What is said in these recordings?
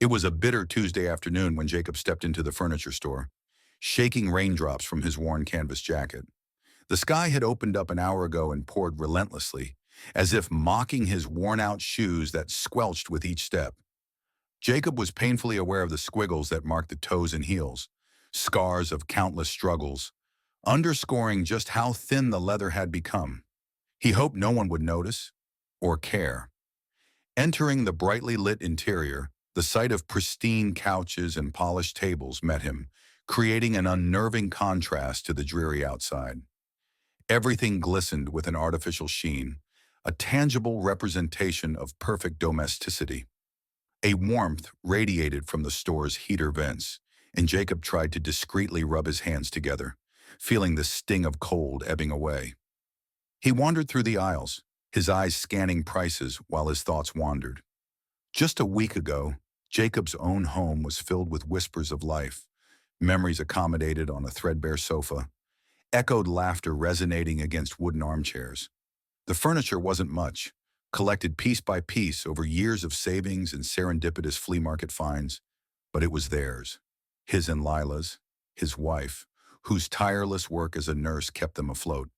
It was a bitter Tuesday afternoon when Jacob stepped into the furniture store, shaking raindrops from his worn canvas jacket. The sky had opened up an hour ago and poured relentlessly, as if mocking his worn-out shoes that squelched with each step. Jacob was painfully aware of the squiggles that marked the toes and heels, scars of countless struggles, underscoring just how thin the leather had become. He hoped no one would notice or care. Entering the brightly lit interior, the sight of pristine couches and polished tables met him, creating an unnerving contrast to the dreary outside. Everything glistened with an artificial sheen, a tangible representation of perfect domesticity. A warmth radiated from the store's heater vents, and Jacob tried to discreetly rub his hands together, feeling the sting of cold ebbing away. He wandered through the aisles, his eyes scanning prices while his thoughts wandered. Just a week ago, Jacob's own home was filled with whispers of life, memories accommodated on a threadbare sofa, echoed laughter resonating against wooden armchairs. The furniture wasn't much, collected piece by piece over years of savings and serendipitous flea market finds, but it was theirs, his and Lila's, his wife, whose tireless work as a nurse kept them afloat.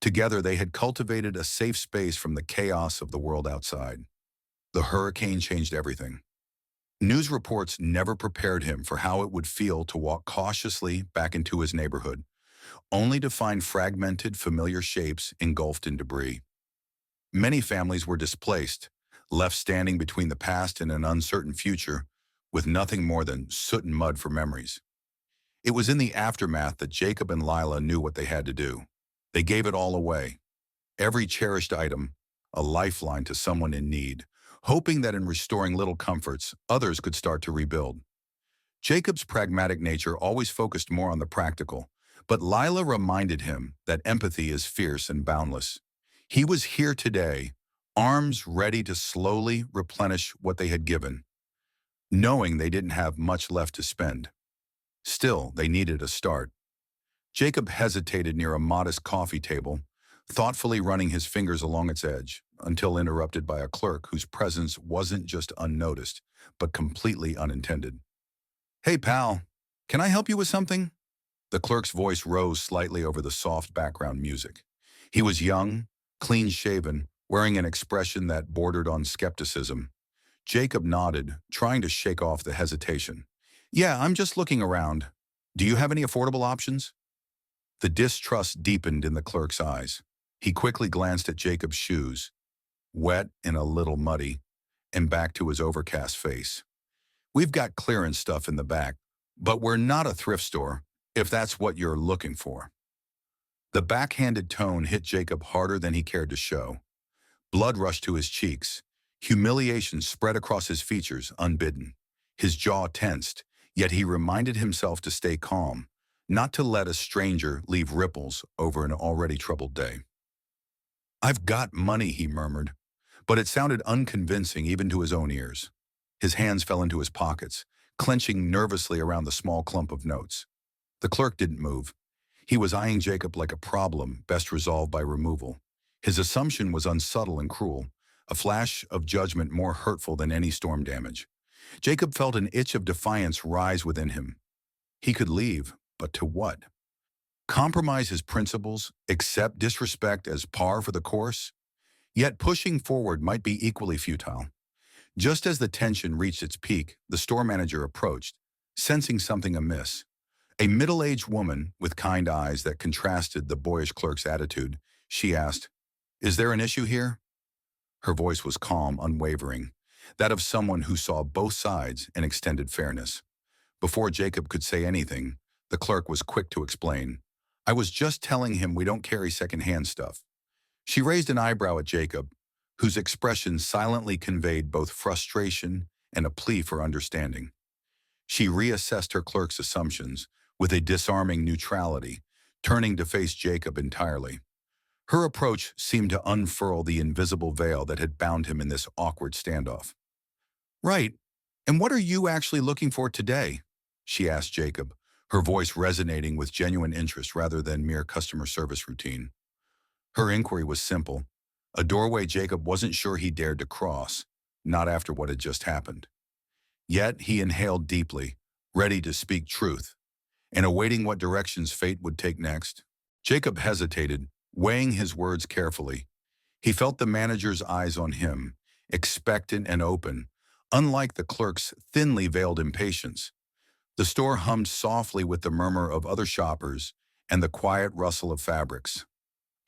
Together they had cultivated a safe space from the chaos of the world outside. The hurricane changed everything. News reports never prepared him for how it would feel to walk cautiously back into his neighborhood, only to find fragmented, familiar shapes engulfed in debris. Many families were displaced, left standing between the past and an uncertain future, with nothing more than soot and mud for memories. It was in the aftermath that Jacob and Lila knew what they had to do. They gave it all away, every cherished item, a lifeline to someone in need, hoping that in restoring little comforts, others could start to rebuild. Jacob's pragmatic nature always focused more on the practical, but Lila reminded him that empathy is fierce and boundless. He was here today, arms ready to slowly replenish what they had given, knowing they didn't have much left to spend. Still, they needed a start. Jacob hesitated near a modest coffee table, thoughtfully running his fingers along its edge, until interrupted by a clerk whose presence wasn't just unnoticed, but completely unintended. "Hey, pal, can I help you with something?" The clerk's voice rose slightly over the soft background music. He was young, clean-shaven, wearing an expression that bordered on skepticism. Jacob nodded, trying to shake off the hesitation. "Yeah, I'm just looking around. Do you have any affordable options?" The distrust deepened in the clerk's eyes. He quickly glanced at Jacob's shoes, wet and a little muddy, and back to his overcast face. "We've got clearance stuff in the back, but we're not a thrift store, if that's what you're looking for." The backhanded tone hit Jacob harder than he cared to show. Blood rushed to his cheeks. Humiliation spread across his features, unbidden. His jaw tensed, yet he reminded himself to stay calm, not to let a stranger leave ripples over an already troubled day. "I've got money," he murmured, but it sounded unconvincing even to his own ears. His hands fell into his pockets, clenching nervously around the small clump of notes. The clerk didn't move. He was eyeing Jacob like a problem best resolved by removal. His assumption was unsubtle and cruel, a flash of judgment more hurtful than any storm damage. Jacob felt an itch of defiance rise within him. He could leave, but to what? Compromise his principles, accept disrespect as par for the course? Yet pushing forward might be equally futile. Just as the tension reached its peak, the store manager approached, sensing something amiss. A middle-aged woman with kind eyes that contrasted the boyish clerk's attitude, she asked, "Is there an issue here?" Her voice was calm, unwavering, that of someone who saw both sides and extended fairness. Before Jacob could say anything, the clerk was quick to explain, "I was just telling him we don't carry second-hand stuff." She raised an eyebrow at Jacob, whose expression silently conveyed both frustration and a plea for understanding. She reassessed her clerk's assumptions with a disarming neutrality, turning to face Jacob entirely. Her approach seemed to unfurl the invisible veil that had bound him in this awkward standoff. "Right, and what are you actually looking for today?" she asked Jacob, her voice resonating with genuine interest rather than mere customer service routine. Her inquiry was simple, a doorway Jacob wasn't sure he dared to cross, not after what had just happened. Yet he inhaled deeply, ready to speak truth, and awaiting what directions fate would take next. Jacob hesitated, weighing his words carefully. He felt the manager's eyes on him, expectant and open, unlike the clerk's thinly veiled impatience. The store hummed softly with the murmur of other shoppers and the quiet rustle of fabrics.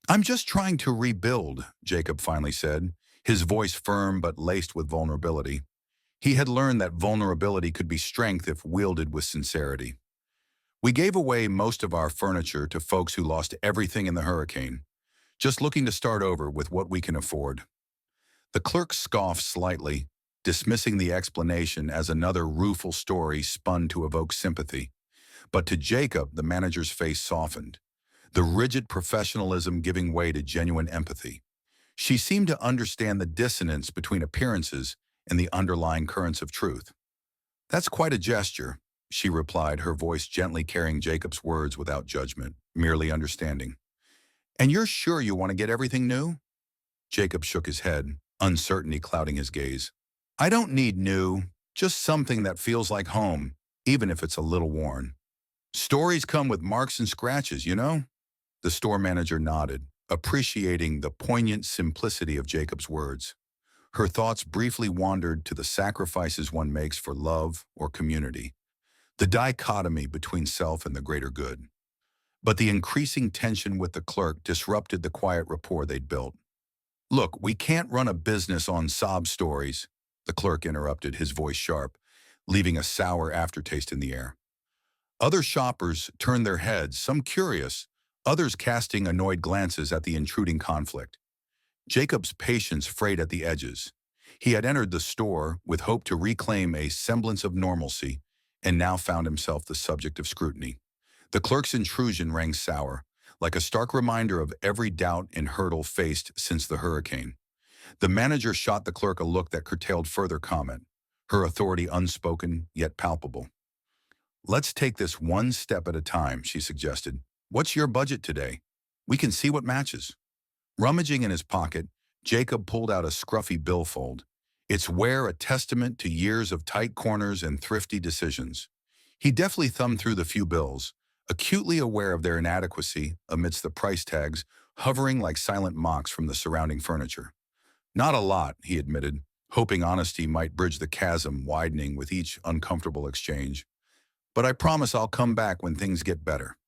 "I'm just trying to rebuild," Jacob finally said, his voice firm but laced with vulnerability. He had learned that vulnerability could be strength if wielded with sincerity. "We gave away most of our furniture to folks who lost everything in the hurricane, just looking to start over with what we can afford." The clerk scoffed slightly, dismissing the explanation as another rueful story spun to evoke sympathy. But to Jacob, the manager's face softened, the rigid professionalism giving way to genuine empathy. She seemed to understand the dissonance between appearances and the underlying currents of truth. "That's quite a gesture," she replied, her voice gently carrying Jacob's words without judgment, merely understanding. "And you're sure you want to get everything new?" Jacob shook his head, uncertainty clouding his gaze. "I don't need new, just something that feels like home, even if it's a little worn. Stories come with marks and scratches, you know?" The store manager nodded, appreciating the poignant simplicity of Jacob's words. Her thoughts briefly wandered to the sacrifices one makes for love or community, the dichotomy between self and the greater good. But the increasing tension with the clerk disrupted the quiet rapport they'd built. "Look, we can't run a business on sob stories," the clerk interrupted, his voice sharp, leaving a sour aftertaste in the air. Other shoppers turned their heads, some curious, others casting annoyed glances at the intruding conflict. Jacob's patience frayed at the edges. He had entered the store with hope to reclaim a semblance of normalcy, and now found himself the subject of scrutiny. The clerk's intrusion rang sour, like a stark reminder of every doubt and hurdle faced since the hurricane. The manager shot the clerk a look that curtailed further comment, her authority unspoken yet palpable. "Let's take this one step at a time," she suggested. "What's your budget today? We can see what matches." Rummaging in his pocket, Jacob pulled out a scruffy billfold, its wear a testament to years of tight corners and thrifty decisions. He deftly thumbed through the few bills, acutely aware of their inadequacy amidst the price tags hovering like silent mocks from the surrounding furniture. "Not a lot," he admitted, hoping honesty might bridge the chasm widening with each uncomfortable exchange. "But I promise I'll come back when things get better."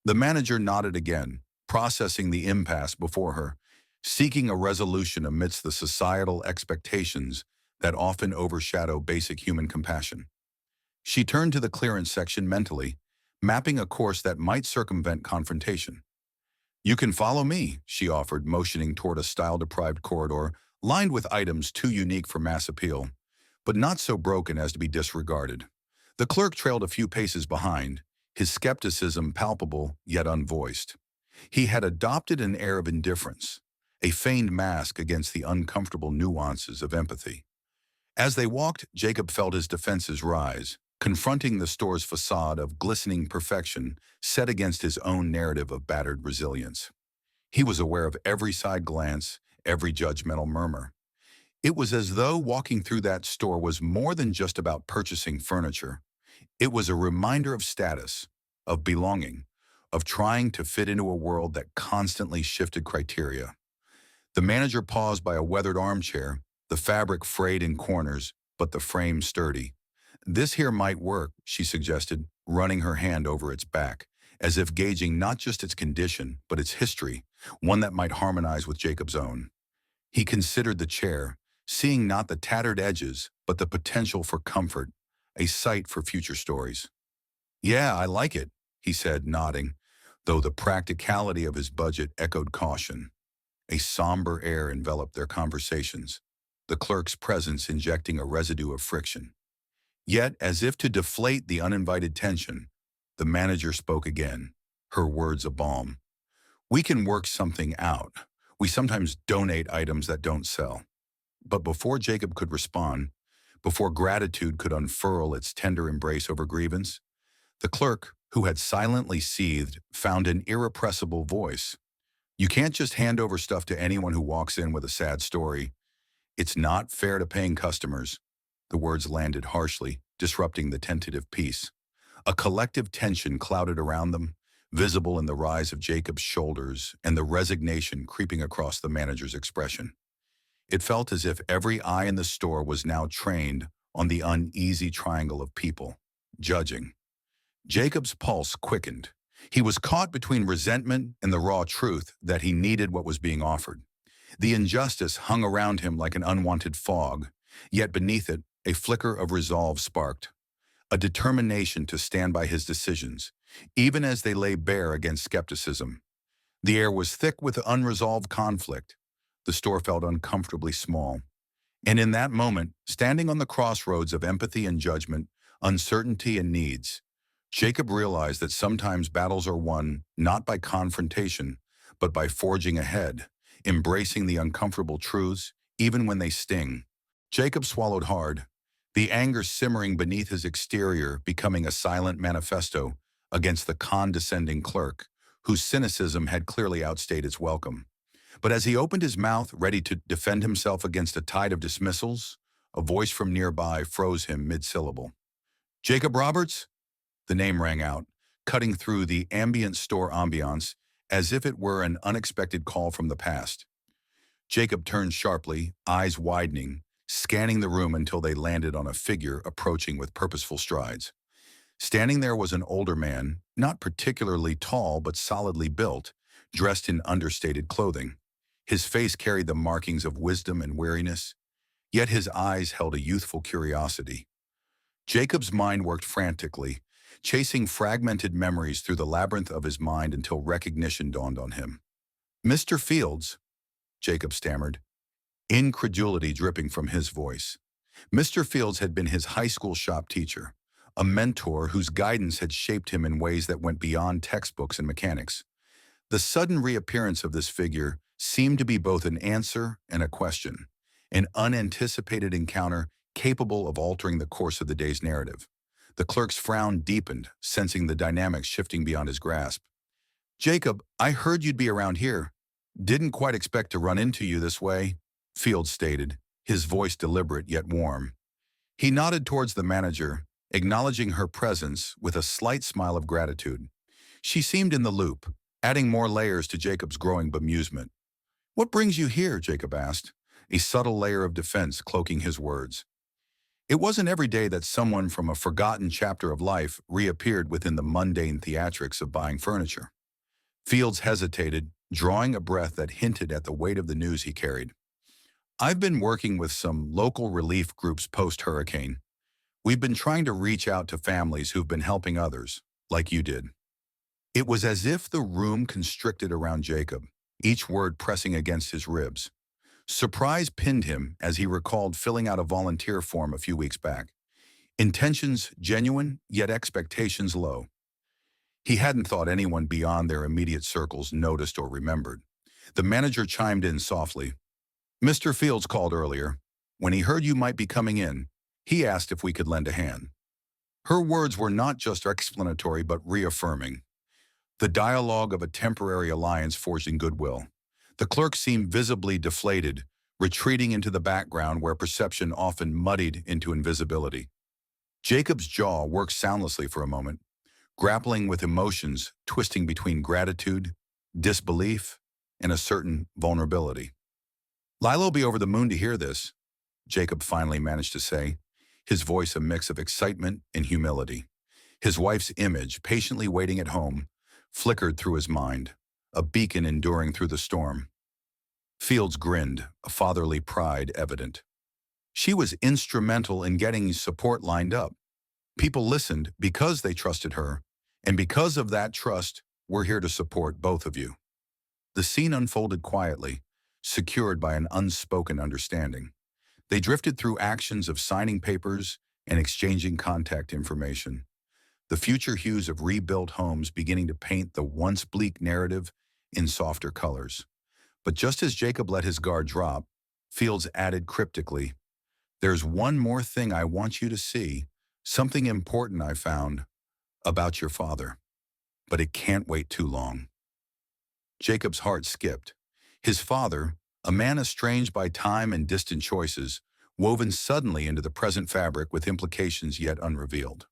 The manager nodded again, processing the impasse before her, seeking a resolution amidst the societal expectations that often overshadow basic human compassion. She turned to the clearance section mentally, mapping a course that might circumvent confrontation. "You can follow me," she offered, motioning toward a style-deprived corridor lined with items too unique for mass appeal, but not so broken as to be disregarded. The clerk trailed a few paces behind, his skepticism palpable yet unvoiced. He had adopted an air of indifference, a feigned mask against the uncomfortable nuances of empathy. As they walked, Jacob felt his defenses rise, confronting the store's facade of glistening perfection set against his own narrative of battered resilience. He was aware of every side glance, every judgmental murmur. It was as though walking through that store was more than just about purchasing furniture. It was a reminder of status, of belonging, of trying to fit into a world that constantly shifted criteria. The manager paused by a weathered armchair, the fabric frayed in corners, but the frame sturdy. "This here might work," she suggested, running her hand over its back, as if gauging not just its condition, but its history, one that might harmonize with Jacob's own. He considered the chair, seeing not the tattered edges, but the potential for comfort, a site for future stories. "Yeah, I like it," he said, nodding, though the practicality of his budget echoed caution. A somber air enveloped their conversations, the clerk's presence injecting a residue of friction. Yet, as if to deflate the uninvited tension, the manager spoke again, her words a balm. "We can work something out. We sometimes donate items that don't sell." But before Jacob could respond, before gratitude could unfurl its tender embrace over grievance, the clerk, who had silently seethed, found an irrepressible voice. "You can't just hand over stuff to anyone who walks in with a sad story. It's not fair to paying customers." The words landed harshly, disrupting the tentative peace. A collective tension clouded around them, visible in the rise of Jacob's shoulders and the resignation creeping across the manager's expression. It felt as if every eye in the store was now trained on the uneasy triangle of people, judging. Jacob's pulse quickened. He was caught between resentment and the raw truth that he needed what was being offered. The injustice hung around him like an unwanted fog, yet beneath it, a flicker of resolve sparked, a determination to stand by his decisions, even as they lay bare against skepticism. The air was thick with unresolved conflict. The store felt uncomfortably small. And in that moment, standing on the crossroads of empathy and judgment, uncertainty and needs, Jacob realized that sometimes battles are won not by confrontation, but by forging ahead, embracing the uncomfortable truths, even when they sting. Jacob swallowed hard, the anger simmering beneath his exterior becoming a silent manifesto against the condescending clerk, whose cynicism had clearly outstayed its welcome. But as he opened his mouth, ready to defend himself against a tide of dismissals, a voice from nearby froze him mid-syllable. "Jacob Roberts?" The name rang out, cutting through the ambient store ambiance as if it were an unexpected call from the past. Jacob turned sharply, eyes widening, scanning the room until they landed on a figure approaching with purposeful strides. Standing there was an older man, not particularly tall but solidly built, dressed in understated clothing. His face carried the markings of wisdom and weariness, yet his eyes held a youthful curiosity. Jacob's mind worked frantically, chasing fragmented memories through the labyrinth of his mind until recognition dawned on him. "Mr. Fields," Jacob stammered, incredulity dripping from his voice. Mr. Fields had been his high school shop teacher, a mentor whose guidance had shaped him in ways that went beyond textbooks and mechanics. The sudden reappearance of this figure seemed to be both an answer and a question, an unanticipated encounter capable of altering the course of the day's narrative. The clerk's frown deepened, sensing the dynamics shifting beyond his grasp. "Jacob, I heard you'd be around here. Didn't quite expect to run into you this way," Fields stated, his voice deliberate yet warm. He nodded towards the manager, acknowledging her presence with a slight smile of gratitude. She seemed in the loop, adding more layers to Jacob's growing bemusement. "What brings you here?" Jacob asked, a subtle layer of defense cloaking his words. It wasn't every day that someone from a forgotten chapter of life reappeared within the mundane theatrics of buying furniture. Fields hesitated, drawing a breath that hinted at the weight of the news he carried. "I've been working with some local relief groups post-hurricane. We've been trying to reach out to families who've been helping others, like you did." It was as if the room constricted around Jacob, each word pressing against his ribs. Surprise pinned him as he recalled filling out a volunteer form a few weeks back. Intentions genuine, yet expectations low. He hadn't thought anyone beyond their immediate circles noticed or remembered. The manager chimed in softly. "Mr. Fields called earlier. When he heard you might be coming in, he asked if we could lend a hand." Her words were not just explanatory but reaffirming. The dialogue of a temporary alliance forged in goodwill. The clerk seemed visibly deflated, retreating into the background where perception often muddied into invisibility. Jacob's jaw worked soundlessly for a moment, grappling with emotions twisting between gratitude, disbelief, and a certain vulnerability. "Lilo'll be over the moon to hear this," Jacob finally managed to say, his voice a mix of excitement and humility. His wife's image, patiently waiting at home, flickered through his mind, a beacon enduring through the storm. Fields grinned, a fatherly pride evident. She was instrumental in getting support lined up. People listened because they trusted her, and because of that trust, we're here to support both of you. The scene unfolded quietly, secured by an unspoken understanding. They drifted through actions of signing papers and exchanging contact information, the future hues of rebuilt homes beginning to paint the once bleak narrative in softer colors. But just as Jacob let his guard drop, Fields added cryptically, "There's one more thing I want you to see, something important I found about your father, but it can't wait too long." Jacob's heart skipped. His father, a man estranged by time and distant choices, woven suddenly into the present fabric with implications yet unrevealed.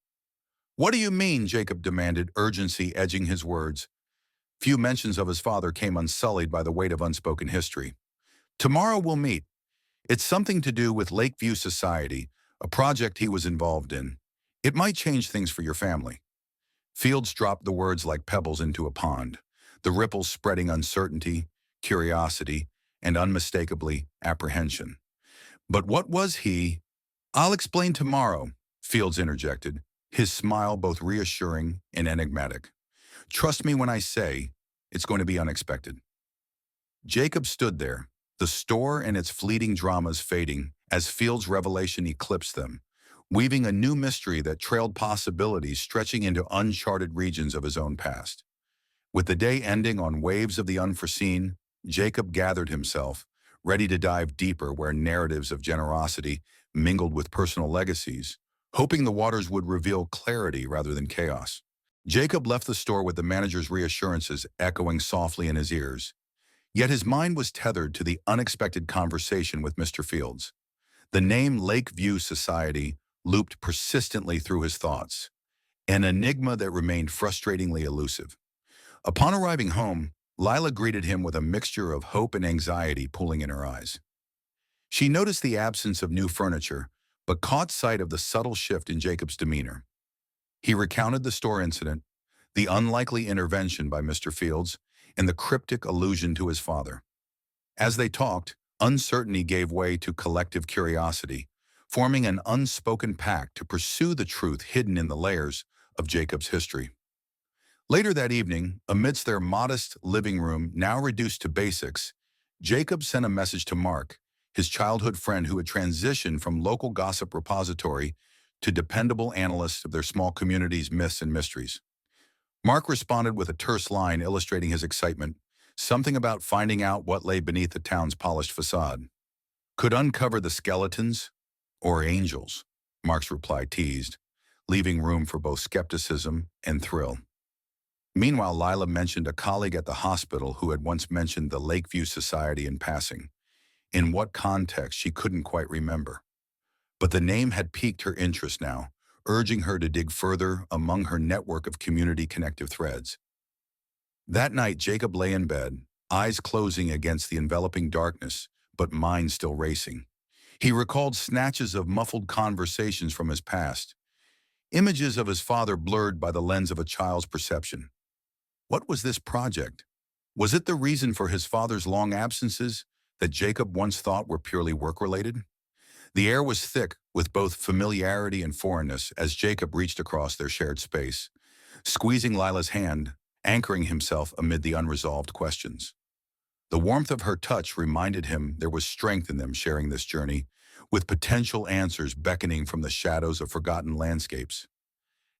"What do you mean?" Jacob demanded, urgency edging his words. Few mentions of his father came unsullied by the weight of unspoken history. "Tomorrow we'll meet. It's something to do with Lakeview Society, a project he was involved in. It might change things for your family." Fields dropped the words like pebbles into a pond, the ripples spreading uncertainty, curiosity, and unmistakably apprehension. But what was he? "I'll explain tomorrow," Fields interjected, his smile both reassuring and enigmatic. "Trust me when I say it's going to be unexpected." Jacob stood there, the store and its fleeting dramas fading as Fields' revelation eclipsed them, weaving a new mystery that trailed possibilities stretching into uncharted regions of his own past. With the day ending on waves of the unforeseen, Jacob gathered himself, ready to dive deeper where narratives of generosity mingled with personal legacies, hoping the waters would reveal clarity rather than chaos. Jacob left the store with the manager's reassurances echoing softly in his ears, yet his mind was tethered to the unexpected conversation with Mr. Fields. The name Lakeview Society looped persistently through his thoughts, an enigma that remained frustratingly elusive. Upon arriving home, Lila greeted him with a mixture of hope and anxiety pooling in her eyes. She noticed the absence of new furniture, but caught sight of the subtle shift in Jacob's demeanor. He recounted the store incident, the unlikely intervention by Mr. Fields, and the cryptic allusion to his father. As they talked, uncertainty gave way to collective curiosity, forming an unspoken pact to pursue the truth hidden in the layers of Jacob's history. Later that evening, amidst their modest living room now reduced to basics, Jacob sent a message to Mark, his childhood friend who had transitioned from local gossip repository to dependable analyst of their small community's myths and mysteries. Mark responded with a terse line illustrating his excitement, something about finding out what lay beneath the town's polished facade. "Could uncover the skeletons or angels," Mark's reply teased, leaving room for both skepticism and thrill. Meanwhile, Lila mentioned a colleague at the hospital who had once mentioned the Lakeview Society in passing. In what context, she couldn't quite remember. But the name had piqued her interest now, urging her to dig further among her network of community connective threads. That night, Jacob lay in bed, eyes closing against the enveloping darkness, but mind still racing. He recalled snatches of muffled conversations from his past, images of his father blurred by the lens of a child's perception. What was this project? Was it the reason for his father's long absences that Jacob once thought were purely work-related? The air was thick with both familiarity and foreignness as Jacob reached across their shared space, squeezing Lila's hand, anchoring himself amid the unresolved questions. The warmth of her touch reminded him there was strength in them sharing this journey, with potential answers beckoning from the shadows of forgotten landscapes.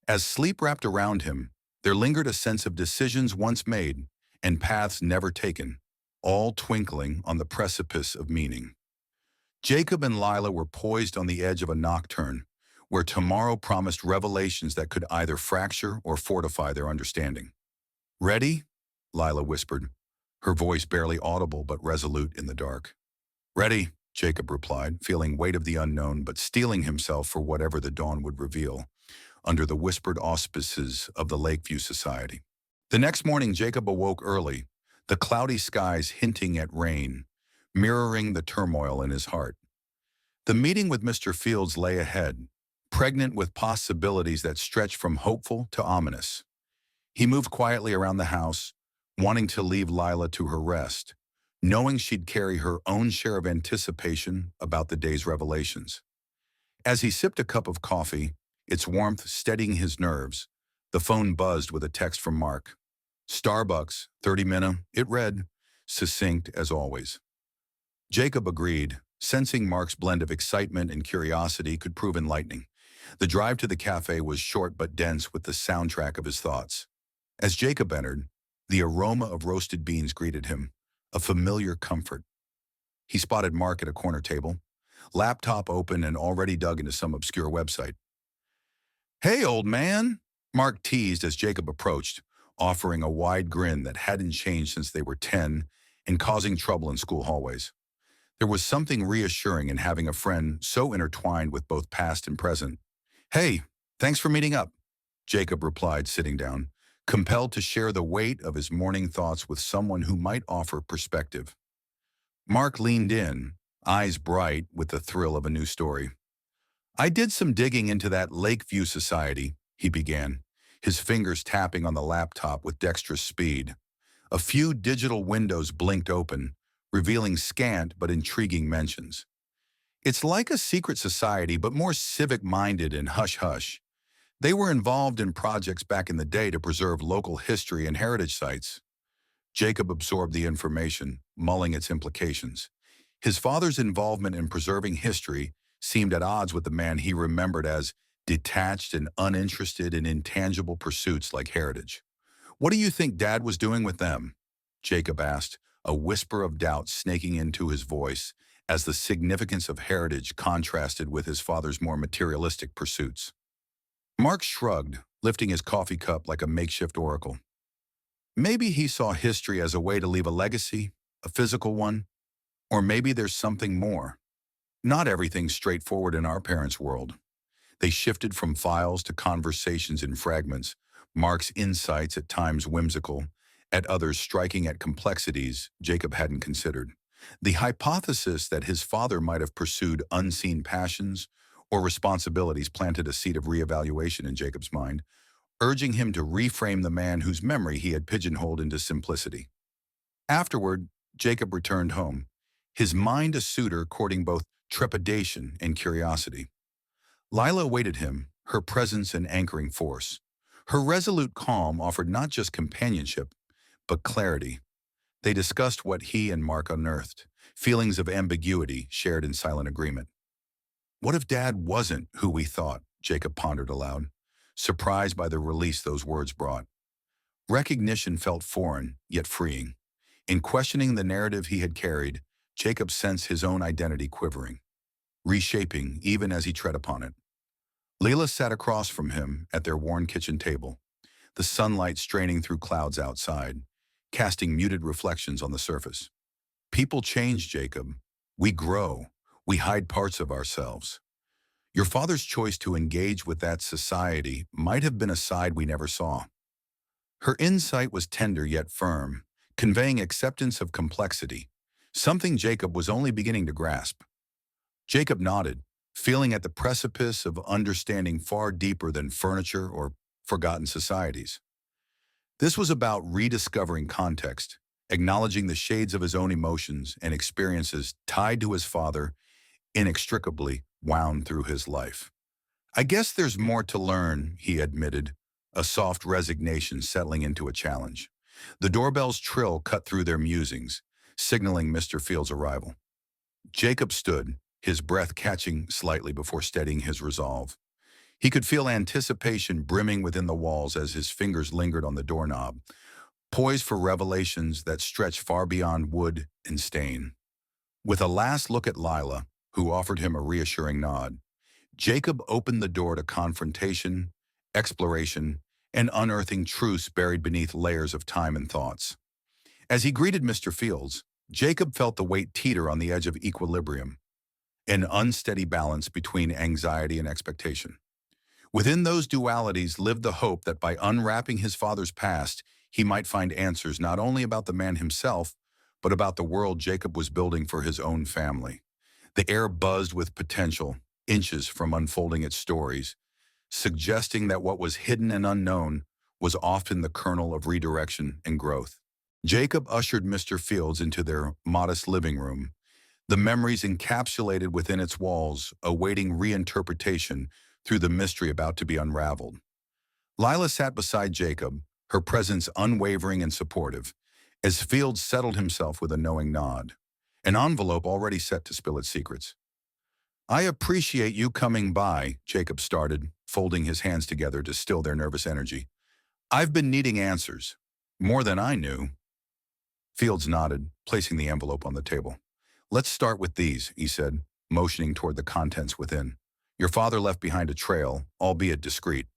As sleep wrapped around him, there lingered a sense of decisions once made and paths never taken, all twinkling on the precipice of meaning. Jacob and Lila were poised on the edge of a nocturne, where tomorrow promised revelations that could either fracture or fortify their understanding. "Ready?" Lila whispered, her voice barely audible but resolute in the dark. "Ready," Jacob replied, feeling weight of the unknown but steeling himself for whatever the dawn would reveal, under the whispered auspices of the Lakeview Society. The next morning, Jacob awoke early, the cloudy skies hinting at rain, mirroring the turmoil in his heart. The meeting with Mr. Fields lay ahead, pregnant with possibilities that stretched from hopeful to ominous. He moved quietly around the house, wanting to leave Lila to her rest, knowing she'd carry her own share of anticipation about the day's revelations. As he sipped a cup of coffee, its warmth steadying his nerves, the phone buzzed with a text from Mark. "Starbucks, 30-minute," it read, succinct as always. Jacob agreed, sensing Mark's blend of excitement and curiosity could prove enlightening. The drive to the cafe was short but dense with the soundtrack of his thoughts. As Jacob entered, the aroma of roasted beans greeted him, a familiar comfort. He spotted Mark at a corner table, laptop open and already dug into some obscure website. "Hey, old man," Mark teased as Jacob approached, offering a wide grin that hadn't changed since they were 10 and causing trouble in school hallways. There was something reassuring in having a friend so intertwined with both past and present. "Hey, thanks for meeting up," Jacob replied, sitting down, compelled to share the weight of his morning thoughts with someone who might offer perspective. Mark leaned in, eyes bright with the thrill of a new story. "I did some digging into that Lakeview Society," he began, his fingers tapping on the laptop with dexterous speed. A few digital windows blinked open, revealing scant but intriguing mentions. "It's like a secret society, but more civic-minded and hush-hush. They were involved in projects back in the day to preserve local history and heritage sites." Jacob absorbed the information, mulling its implications. His father's involvement in preserving history seemed at odds with the man he remembered as detached and uninterested in intangible pursuits like heritage. "What do you think Dad was doing with them?" Jacob asked, a whisper of doubt snaking into his voice as the significance of heritage contrasted with his father's more materialistic pursuits. Mark shrugged, lifting his coffee cup like a makeshift oracle. "Maybe he saw history as a way to leave a legacy, a physical one, or maybe there's something more. Not everything's straightforward in our parents' world." They shifted from files to conversations in fragments, Mark's insights at times whimsical, at others striking at complexities Jacob hadn't considered. The hypothesis that his father might have pursued unseen passions or responsibilities planted a seed of reevaluation in Jacob's mind, urging him to reframe the man whose memory he had pigeonholed into simplicity. Afterward, Jacob returned home, his mind a suitor courting both trepidation and curiosity. Lila awaited him, her presence an anchoring force. Her resolute calm offered not just companionship, but clarity. They discussed what he and Mark unearthed, feelings of ambiguity shared in silent agreement. "What if Dad wasn't who we thought?" Jacob pondered aloud, surprised by the release those words brought. Recognition felt foreign, yet freeing. In questioning the narrative he had carried, Jacob sensed his own identity quivering, reshaping even as he tread upon it. Leela sat across from him at their worn kitchen table, the sunlight straining through clouds outside, casting muted reflections on the surface. "People change, Jacob. We grow. We hide parts of ourselves. Your father's choice to engage with that society might have been a side we never saw." Her insight was tender yet firm, conveying acceptance of complexity, something Jacob was only beginning to grasp. Jacob nodded, feeling at the precipice of understanding far deeper than furniture or forgotten societies. This was about rediscovering context, acknowledging the shades of his own emotions and experiences tied to his father, inextricably wound through his life. "I guess there's more to learn," he admitted, a soft resignation settling into a challenge. The doorbell's trill cut through their musings, signaling Mr. Field's arrival. Jacob stood, his breath catching slightly before steadying his resolve. He could feel anticipation brimming within the walls as his fingers lingered on the doorknob, poised for revelations that stretched far beyond wood and stain. With a last look at Lila, who offered him a reassuring nod, Jacob opened the door to confrontation, exploration, and unearthing truths buried beneath layers of time and thoughts. As he greeted Mr. Fields, Jacob felt the weight teeter on the edge of equilibrium, an unsteady balance between anxiety and expectation. Within those dualities lived the hope that by unwrapping his father's past, he might find answers not only about the man himself, but about the world Jacob was building for his own family. The air buzzed with potential, inches from unfolding its stories, suggesting that what was hidden and unknown was often the kernel of redirection and growth. Jacob ushered Mr. Fields into their modest living room, the memories encapsulated within its walls, awaiting reinterpretation through the mystery about to be unraveled. Lila sat beside Jacob, her presence unwavering and supportive, as Fields settled himself with a knowing nod, an envelope already set to spill its secrets. "I appreciate you coming by," Jacob started, folding his hands together to still their nervous energy. "I've been needing answers. More than I knew." Fields nodded, placing the envelope on the table. "Let's start with these," he said, motioning toward the contents within. "Your father left behind a trail, albeit discreet."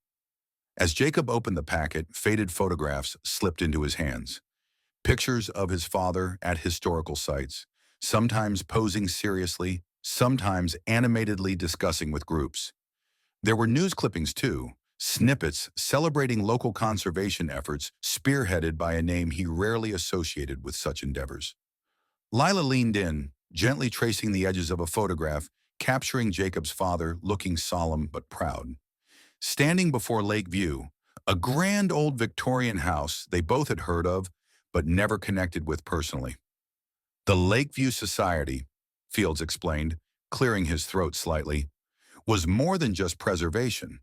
As Jacob opened the packet, faded photographs slipped into his hands. Pictures of his father at historical sites, sometimes posing seriously, sometimes animatedly discussing with groups. There were news clippings too, snippets celebrating local conservation efforts spearheaded by a name he rarely associated with such endeavors. Lila leaned in, gently tracing the edges of a photograph, capturing Jacob's father looking solemn but proud. Standing before Lake View, a grand old Victorian house they both had heard of, but never connected with personally. The Lakeview Society, Fields explained, clearing his throat slightly, was more than just preservation.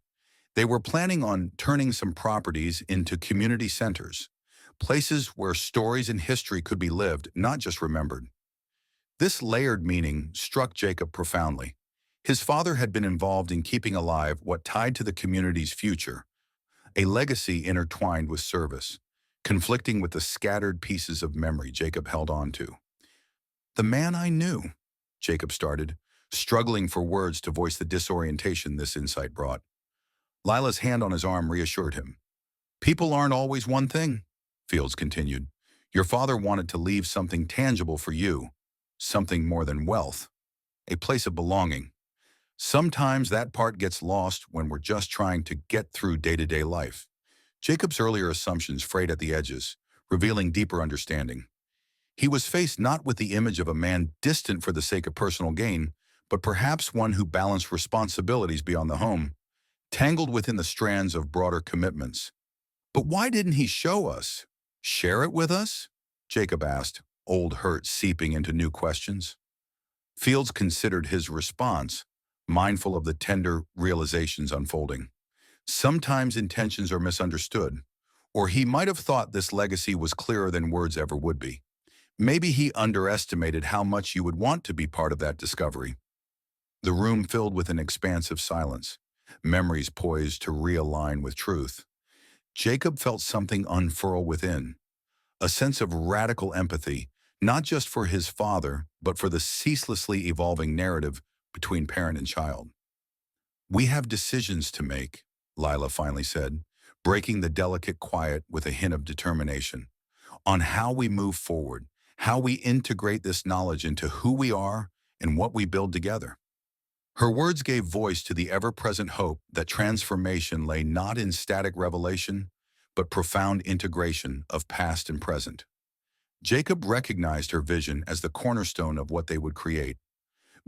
They were planning on turning some properties into community centers, places where stories and history could be lived, not just remembered. This layered meaning struck Jacob profoundly. His father had been involved in keeping alive what tied to the community's future, a legacy intertwined with service, conflicting with the scattered pieces of memory Jacob held on to. "The man I knew," Jacob started, struggling for words to voice the disorientation this insight brought. Lila's hand on his arm reassured him. "People aren't always one thing," Fields continued. "Your father wanted to leave something tangible for you, something more than wealth, a place of belonging. Sometimes that part gets lost when we're just trying to get through day-to-day life." Jacob's earlier assumptions frayed at the edges, revealing deeper understanding. He was faced not with the image of a man distant for the sake of personal gain, but perhaps one who balanced responsibilities beyond the home, tangled within the strands of broader commitments. "But why didn't he show us? Share it with us?" Jacob asked, old hurt seeping into new questions. Fields considered his response, mindful of the tender realizations unfolding. Sometimes intentions are misunderstood, or he might have thought this legacy was clearer than words ever would be. Maybe he underestimated how much you would want to be part of that discovery. The room filled with an expansive silence, memories poised to realign with truth. Jacob felt something unfurl within, a sense of radical empathy, not just for his father, but for the ceaselessly evolving narrative between parent and child. "We have decisions to make," Lila finally said, breaking the delicate quiet with a hint of determination, "on how we move forward, how we integrate this knowledge into who we are and what we build together." Her words gave voice to the ever-present hope that transformation lay not in static revelation, but profound integration of past and present. Jacob recognized her vision as the cornerstone of what they would create,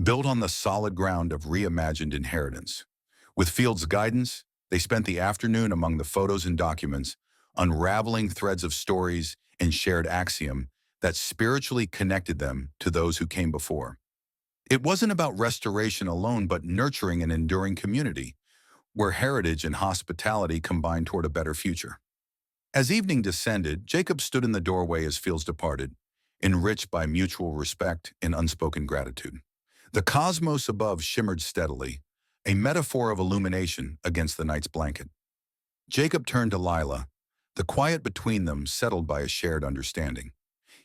built on the solid ground of reimagined inheritance. With Fields' guidance, they spent the afternoon among the photos and documents, unraveling threads of stories and shared axiom that spiritually connected them to those who came before. It wasn't about restoration alone, but nurturing an enduring community, where heritage and hospitality combined toward a better future. As evening descended, Jacob stood in the doorway as Fields departed, enriched by mutual respect and unspoken gratitude. The cosmos above shimmered steadily, a metaphor of illumination against the night's blanket. Jacob turned to Lila, the quiet between them settled by a shared understanding.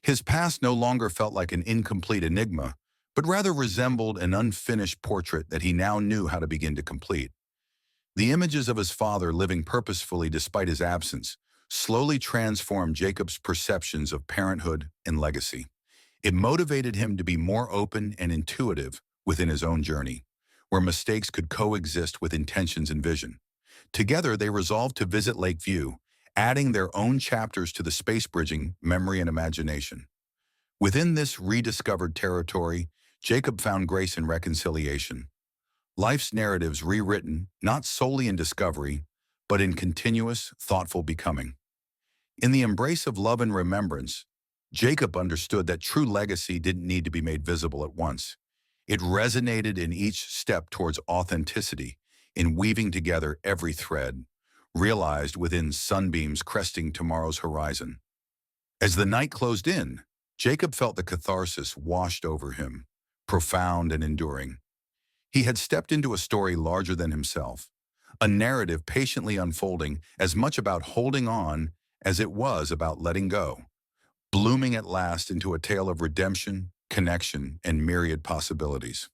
His past no longer felt like an incomplete enigma, but rather resembled an unfinished portrait that he now knew how to begin to complete. The images of his father living purposefully despite his absence slowly transformed Jacob's perceptions of parenthood and legacy. It motivated him to be more open and intuitive within his own journey, where mistakes could coexist with intentions and vision. Together, they resolved to visit Lakeview, adding their own chapters to the space bridging memory and imagination. Within this rediscovered territory, Jacob found grace and reconciliation. Life's narratives rewritten not solely in discovery, but in continuous, thoughtful becoming. In the embrace of love and remembrance, Jacob understood that true legacy didn't need to be made visible at once. It resonated in each step towards authenticity, in weaving together every thread, realized within sunbeams cresting tomorrow's horizon. As the night closed in, Jacob felt the catharsis washed over him, profound and enduring. He had stepped into a story larger than himself, a narrative patiently unfolding as much about holding on as it was about letting go, blooming at last into a tale of redemption, connection, and myriad possibilities.